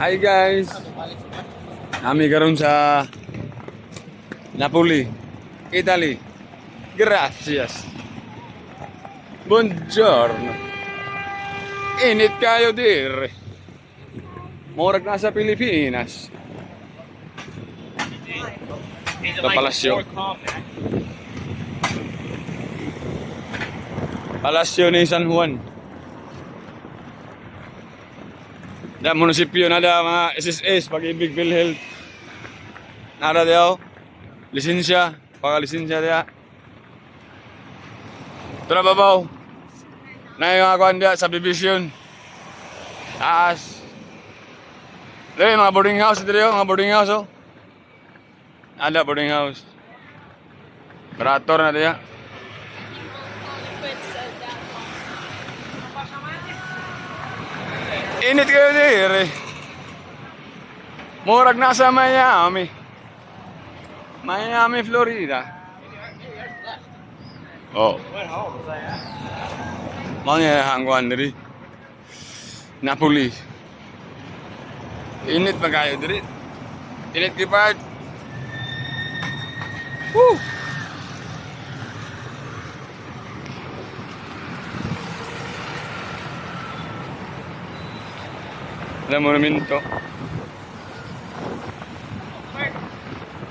Hi guys. Kami karon sa Napoli, Italy. Gracias. Buongiorno. Init kayo dire. Murag nasa Pilipinas. Ito palasyo. Palasyo ni San Juan. Da munisipyo na da mga SSS, Pag-ibig PhilHealth. Nada daw. Lisensya, pagka-lisensya dia. Ito na babaw. Na yung ako dia, subdivision. Taas. Dito mga boarding house dito, mga boarding house oh. Ada boarding house. Berator na dia. Init kayo dire. Murag nasa Miami. Miami, Florida. Oh. Mga hangguan diri. Napoli. Init pa kayo diri. Init ki part. Woo! Ada monumento.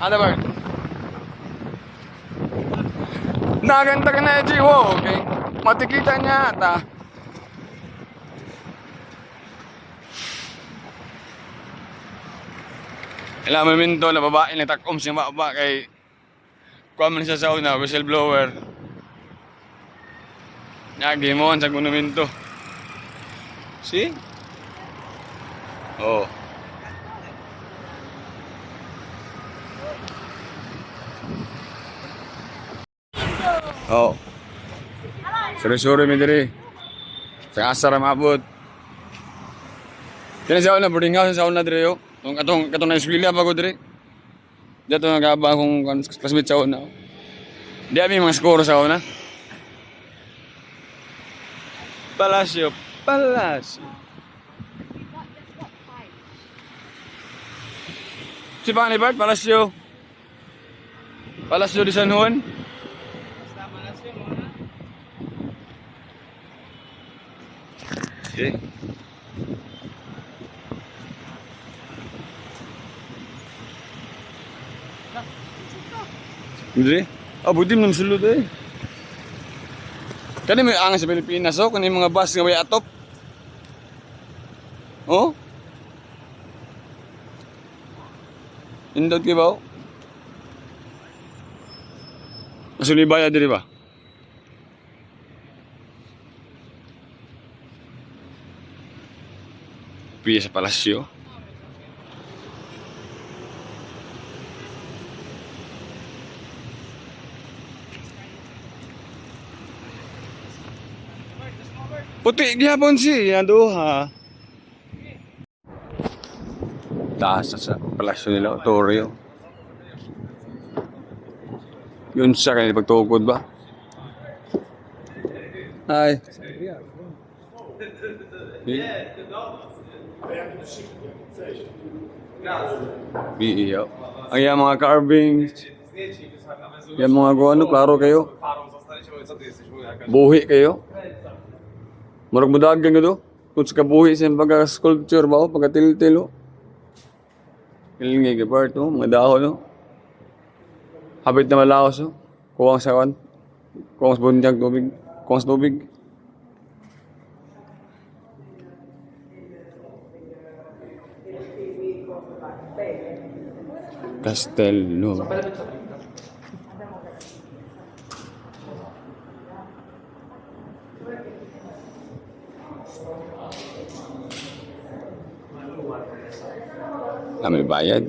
Ada ba? Naganda ka na Jiwo, okay? Matikita niya ata. Ilang monumento na babae na takom siya baba kay kuha man siya sa una, whistleblower. Nagimoan sa monumento. See? Oh. Oh. Suri-suri mi diri. Sa asar maabot. Kini sa una boarding house sa una diri yo. Katong na eskwela pa ko diri. Dito nagaba akong classmate sa una. Di ami mga score sa una. Palasyo. Si Bart, Palasyo. Palasyo di San Juan. Okay. Hindi. Budim ng sulod eh. Kani may angas sa Pilipinas oh, kani mga bus nga may atop. Oh? Indot ki ba? Masuli bayad diri ba? Piye sa palasyo. Puti gyapon siya duha. Taas sa palasyo nila, Torrio. Yun sa kanila pagtukod ba? Hi. Iyo. Ay mga carvings. Yan mga ano, klaro kayo. Buhi kayo. Murag mudag nga do. Kung sa kabuhi sa pagka-sculpture ba o pagka-til-til o. Ilingay ka part o, mga dahon o. Habit na malaos o. Kuwang sa kan. Kuwang sa bunyag tubig. Kuwang sa tubig. Castello. May bayad.